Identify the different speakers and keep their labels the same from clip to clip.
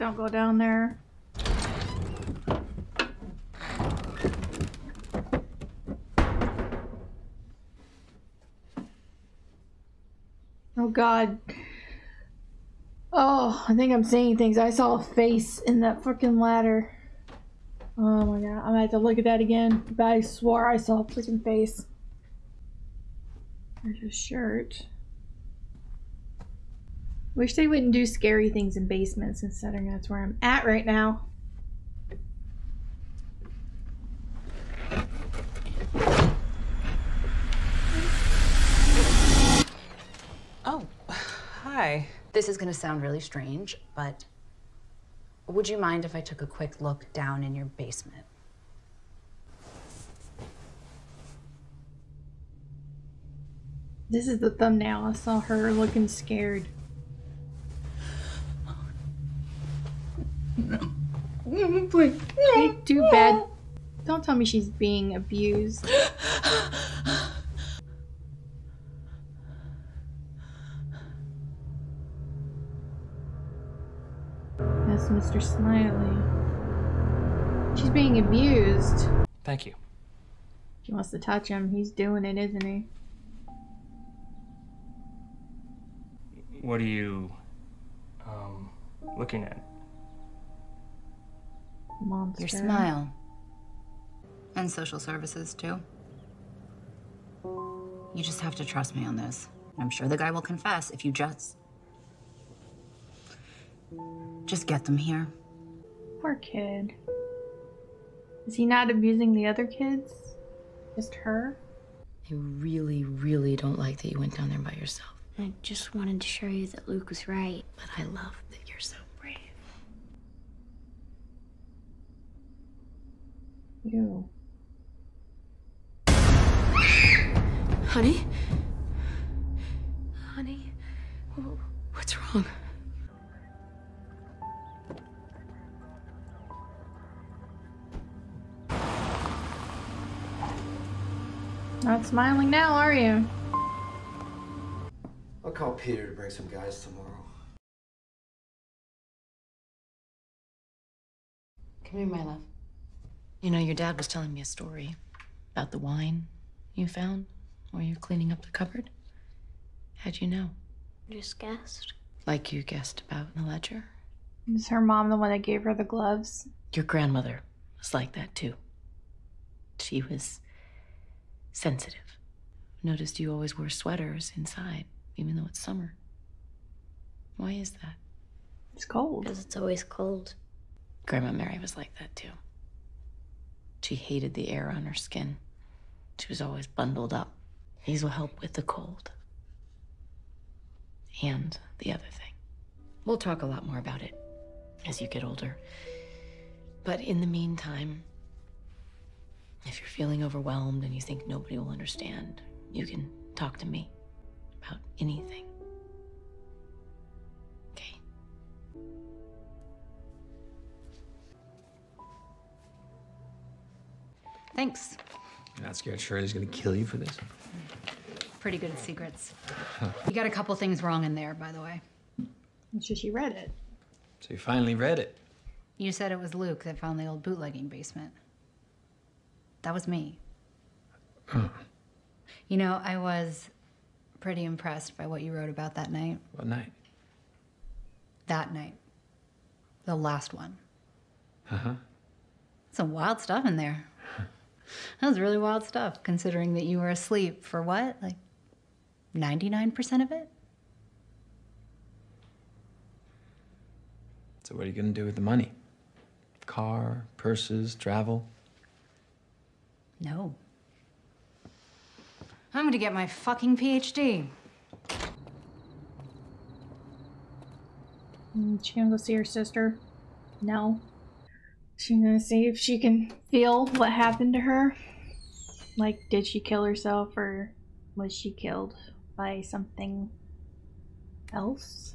Speaker 1: don't go down there. Oh god. Oh, I think I'm seeing things. I saw a face in that freaking ladder. Oh my god, I'm gonna have to look at that again. But I swore I saw a freaking face. There's a shirt. Wish they wouldn't do scary things in basements, considering that's where I'm at right now.
Speaker 2: Oh, hi. This is gonna sound really strange, but would you mind if I took a quick look down in your basement?
Speaker 1: This is the thumbnail. I saw her looking scared.
Speaker 2: No. Please.
Speaker 1: Hey, too bad. Don't tell me she's being abused. That's Mr. Smiley. She's being abused.
Speaker 3: Thank you.
Speaker 1: She wants to touch him. He's doing it, isn't he?
Speaker 3: What are you, looking at?
Speaker 1: Monster.
Speaker 2: Your smile. And social services, too. You just have to trust me on this. I'm sure the guy will confess if you just get them here.
Speaker 1: Poor kid. Is he not abusing the other kids? Just her?
Speaker 4: I really, really don't like that you went down there by yourself.
Speaker 5: I just wanted to show you that Luke was right.
Speaker 4: But I love that you're so brave.
Speaker 1: Ew.
Speaker 4: Honey? Honey? What's wrong?
Speaker 1: Not smiling now, are you?
Speaker 6: I'll call Peter to bring some guys tomorrow.
Speaker 4: Come here, my love. You know, your dad was telling me a story about the wine you found while you were cleaning up the cupboard. How'd you know?
Speaker 5: Just guessed.
Speaker 4: Like you guessed about in the ledger?
Speaker 1: Is her mom the one that gave her the gloves?
Speaker 4: Your grandmother was like that, too. She was sensitive. Noticed you always wear sweaters inside, even though it's summer. Why is that?
Speaker 1: It's cold.
Speaker 5: Because it's always cold.
Speaker 4: Grandma Mary was like that, too. She hated the air on her skin. She was always bundled up. These will help with the cold. And the other thing. We'll talk a lot more about it as you get older. But in the meantime, if you're feeling overwhelmed and you think nobody will understand, you can talk to me about anything. Okay?
Speaker 2: Thanks.
Speaker 7: You're not scared Shirley's gonna kill you for this?
Speaker 2: Pretty good at secrets. You got a couple things wrong in there, by the way.
Speaker 1: It's just she read it.
Speaker 7: So you finally read it.
Speaker 2: You said it was Luke that found the old bootlegging basement. That was me.
Speaker 7: Oh.
Speaker 2: You know, I was pretty impressed by what you wrote about that night.
Speaker 7: What night?
Speaker 2: That night. The last one.
Speaker 7: Uh-huh.
Speaker 2: Some wild stuff in there. That was really wild stuff, considering that you were asleep for what? Like 99% of it?
Speaker 7: So what are you gonna do with the money? Car, purses, travel?
Speaker 2: No. I'm gonna get my fucking PhD.
Speaker 1: She gonna go see her sister? No. She's gonna see if she can feel what happened to her. Like, did she kill herself or was she killed by something else?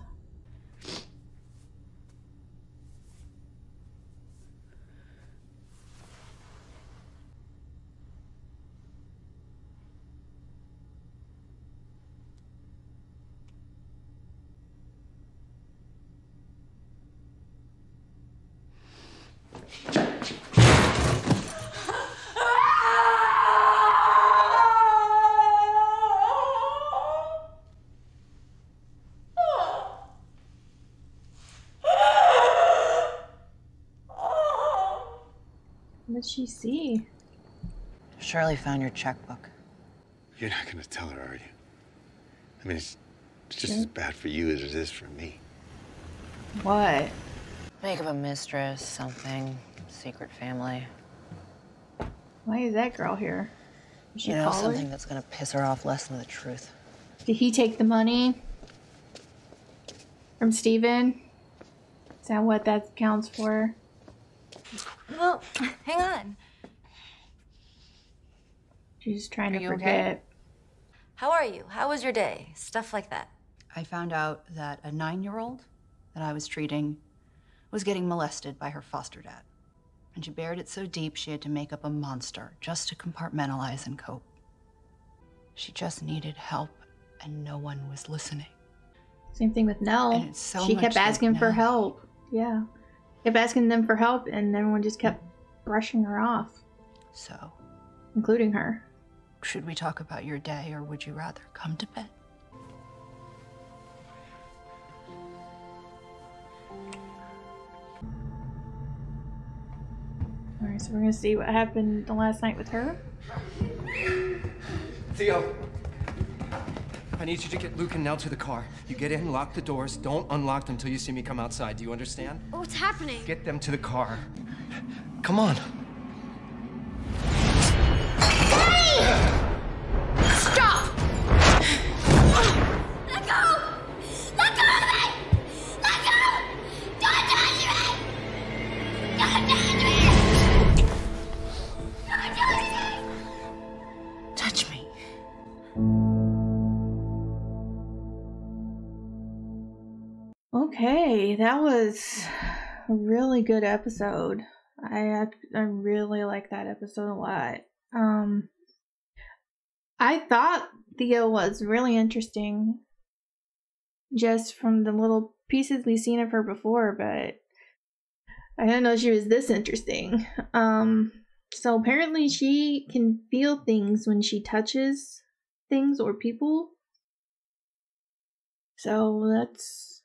Speaker 1: What did she see?
Speaker 2: Shirley found your checkbook.
Speaker 8: You're not gonna tell her, are you? I mean, it's just as bad for you as it is for me.
Speaker 1: What?
Speaker 2: Make up a mistress, something. Secret family.
Speaker 1: Why is that girl here? Did she
Speaker 2: You know,
Speaker 1: call her?
Speaker 2: something that's gonna piss her off less than the truth.
Speaker 1: Did he take the money from Steven? Is that what that counts for?
Speaker 9: Well, hang on.
Speaker 1: She's just trying
Speaker 2: Are
Speaker 1: to
Speaker 2: you
Speaker 1: forget.
Speaker 2: okay?
Speaker 9: How are you? How was your day? Stuff like that.
Speaker 2: I found out that a 9-year-old that I was treating was getting molested by her foster dad. And she buried it so deep she had to make up a monster just to compartmentalize and cope. She just needed help, and no one was listening.
Speaker 1: Same thing with Nell.
Speaker 2: And it's so
Speaker 1: She
Speaker 2: much
Speaker 1: kept
Speaker 2: like
Speaker 1: asking for
Speaker 2: Nell.
Speaker 1: help. Yeah. Kept asking them for help, and everyone just kept brushing her off,
Speaker 2: So,
Speaker 1: including her.
Speaker 2: should we talk about your day, or would you rather come to bed?
Speaker 1: Alright, so we're gonna see what happened the last night with her.
Speaker 6: Theo, I need you to get Luke and Nell to the car. You get in, lock the doors. Don't unlock them until you see me come outside. Do you understand?
Speaker 5: What's happening?
Speaker 6: Get them to the car. Come on.
Speaker 5: Stop! Let go! Let go of me! Let go! Don't touch me! Don't touch me! Don't touch me!
Speaker 2: Touch me.
Speaker 1: Okay, that was a really good episode. I really like that episode a lot. I thought Theo was really interesting just from the little pieces we've seen of her before, but I didn't know she was this interesting. So apparently she can feel things when she touches things or people. So that's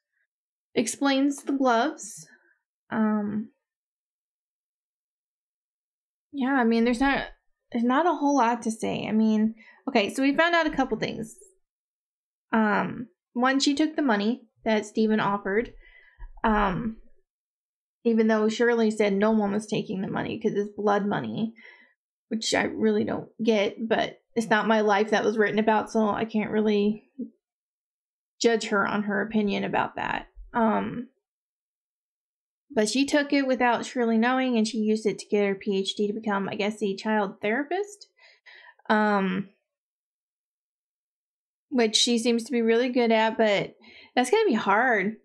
Speaker 1: explains the gloves. Yeah, I mean there's not a whole lot to say. I mean, okay, so we found out a couple things. One, she took the money that Steven offered. Even though Shirley said no one was taking the money because it's blood money, which I really don't get, but it's not my life that was written about, so I can't really judge her on her opinion about that. But she took it without Shirley knowing, and she used it to get her PhD to become, I guess, a child therapist. Which she seems to be really good at, but that's gonna be hard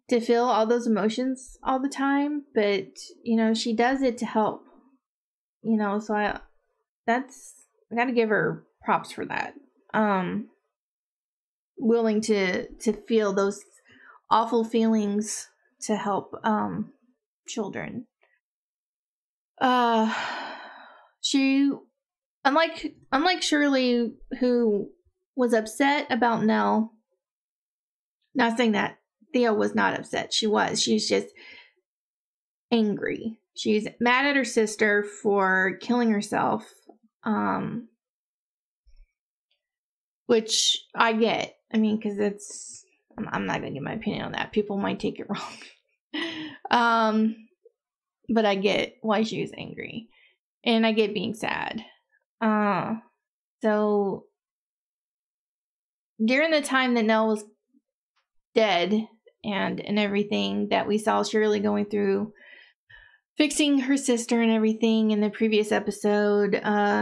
Speaker 1: to feel all those emotions all the time. But, you know, she does it to help. You know, so I gotta give her props for that. Willing to feel those awful feelings to help children. She unlike Shirley, who was upset about Nell. Not saying that Theo was not upset. She's just angry. She's mad at her sister for killing herself. Which I get. I mean, because I'm not going to give my opinion on that. People might take it wrong. But I get why she was angry. And I get being sad. So, during the time that Nell was dead and everything that we saw Shirley going through, fixing her sister and everything in the previous episode,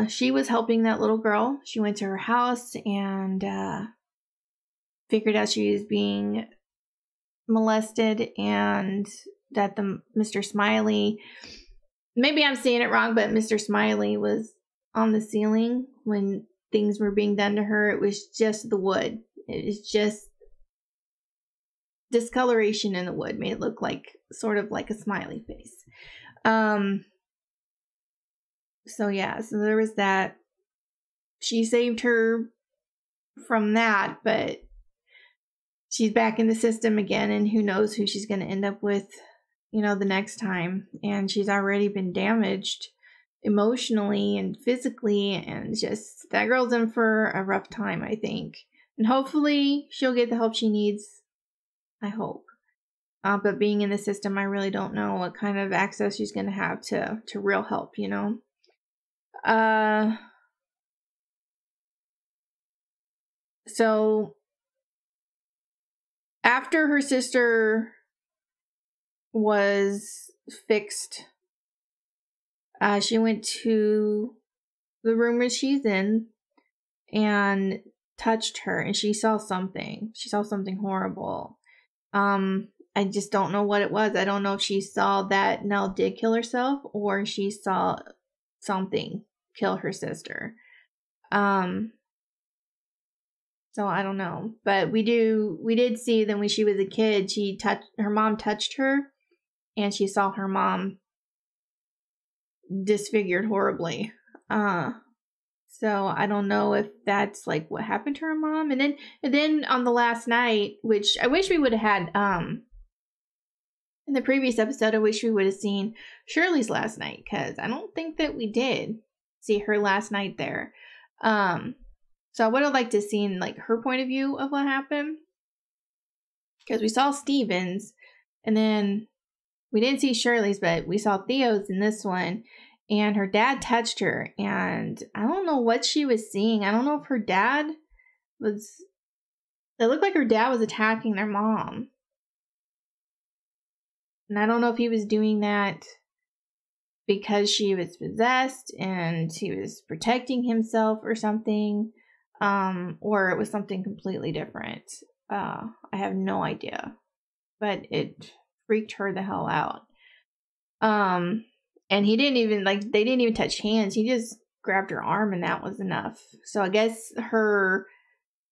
Speaker 1: she was helping that little girl. She went to her house and figured out she was being molested and that Mr. Smiley, maybe I'm saying it wrong, but Mr. Smiley was on the ceiling when things were being done to her. It was just the wood. It was just discoloration in the wood made it look like sort of like a smiley face. So yeah, so there was that. She saved her from that, but she's back in the system again, and who knows who she's going to end up with, you know, the next time. And she's already been damaged emotionally and physically, and just that girl's in for a rough time, I think. And hopefully she'll get the help she needs. I hope. But being in the system, I really don't know what kind of access she's going to have to real help, you know? So after her sister was fixed, she went to the room where she's in and touched her, and she saw something. She saw something horrible. I just don't know what it was. I don't know if she saw that Nell did kill herself, or she saw something kill her sister. So I don't know. But we did see that when she was a kid, her mom touched her, and she saw her mom disfigured horribly. So I don't know if that's like what happened to her mom. And then on the last night, which I wish we would have had in the previous episode, I wish we would have seen Shirley's last night, because I don't think that we did see her last night there. So I would have liked to have seen like her point of view of what happened, because we saw Steven's, and then we didn't see Shirley's, but we saw Theo's in this one, and her dad touched her, and I don't know what she was seeing. I don't know if her dad was, it looked like her dad was attacking their mom. And I don't know if he was doing that because she was possessed and he was protecting himself or something, or it was something completely different. I have no idea, but it freaked her the hell out. And he didn't even, like, they didn't even touch hands. He just grabbed her arm, and that was enough. So I guess her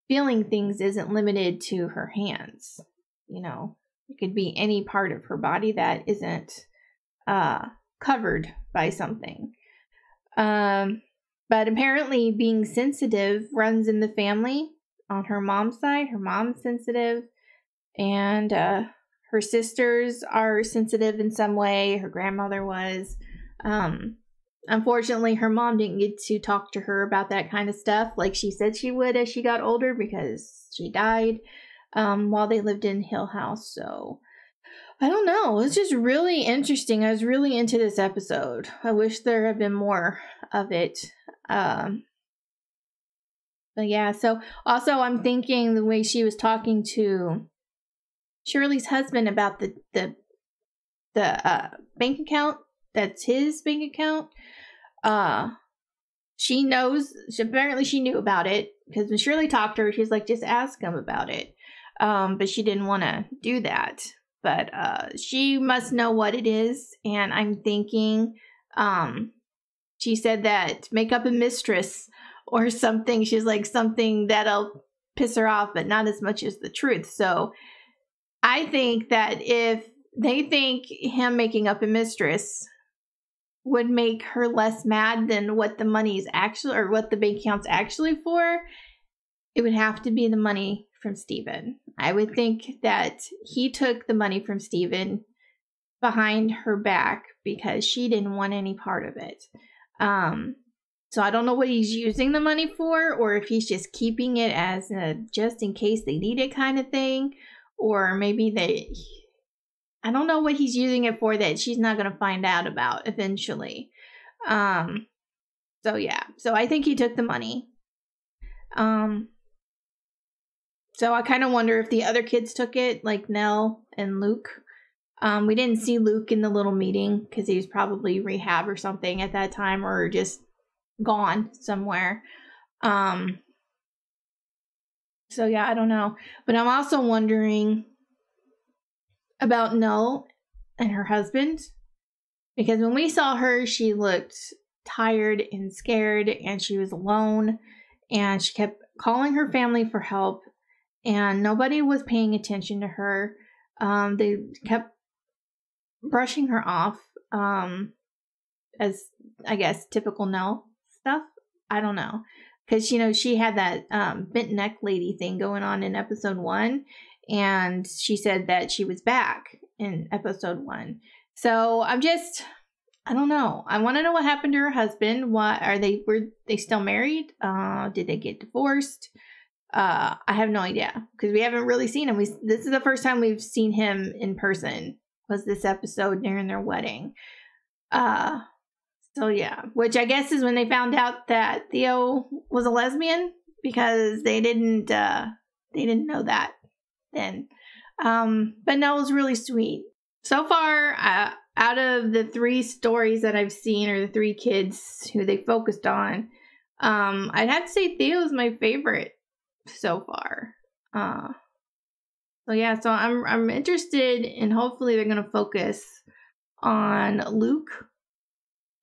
Speaker 1: feeling things isn't limited to her hands. You know, it could be any part of her body that isn't covered by something. But apparently being sensitive runs in the family on her mom's side. Her mom's sensitive, and her sisters are sensitive in some way. Her grandmother was. Unfortunately, her mom didn't get to talk to her about that kind of stuff like she said she would as she got older, because she died while they lived in Hill House. So I don't know. It's just really interesting. I was really into this episode. I wish there had been more of it. But yeah, so also I'm thinking the way she was talking to Shirley's husband about the bank account, that's his bank account. She knows, apparently she knew about it, because when Shirley talked to her, she's like, just ask him about it. But she didn't want to do that. But she must know what it is, and I'm thinking, she said that make up a mistress or something. She's like, something that'll piss her off, but not as much as the truth. So I think that if they think him making up a mistress would make her less mad than what the money is actually, or what the bank account's actually for, it would have to be the money from Steven. I would think that he took the money from Steven behind her back because she didn't want any part of it. So I don't know what he's using the money for, or if he's just keeping it as a just in case they need it kind of thing, or maybe I don't know what he's using it for that she's not going to find out about eventually. So yeah, so I think he took the money. So I kind of wonder if the other kids took it, like Nell and Luke. We didn't see Luke in the little meeting because he was probably rehab or something at that time, or just gone somewhere. So yeah, I don't know. But I'm also wondering about Nell and her husband, because when we saw her, she looked tired and scared, and she was alone, and she kept calling her family for help, and nobody was paying attention to her. They kept brushing her off, as I guess typical Nell stuff. I don't know, because you know she had that bent neck lady thing going on in episode 1, and she said that she was back in episode 1. So I don't know. I want to know what happened to her husband. Were they still married? Did they get divorced? I have no idea because we haven't really seen him. This is the first time we've seen him in person. Was this episode during their wedding? So yeah, which I guess is when they found out that Theo was a lesbian because they didn't know that then. But no, it was really sweet. So far, out of the 3 stories that I've seen, or the 3 kids who they focused on, I'd have to say Theo's my favorite so far. So yeah, so I'm interested, and hopefully they're gonna focus on Luke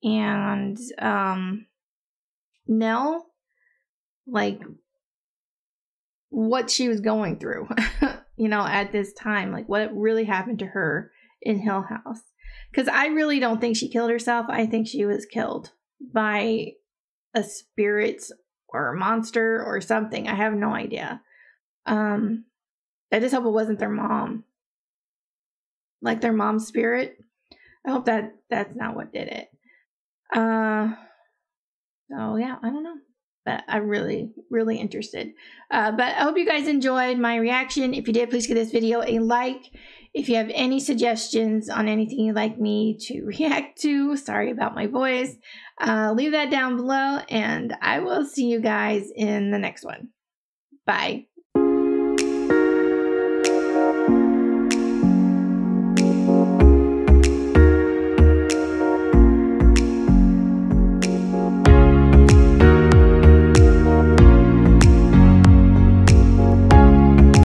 Speaker 1: and Nell, like what she was going through, at this time, like what really happened to her in Hill House. Because I really don't think she killed herself. I think she was killed by a spirit or a monster or something. I have no idea. I just hope it wasn't their mom. Like their mom's spirit. I hope that's not what did it. So yeah, I don't know. But I'm really, really interested. But I hope you guys enjoyed my reaction. If you did, please give this video a like. If you have any suggestions on anything you'd like me to react to, sorry about my voice, leave that down below. And I will see you guys in the next one. Bye.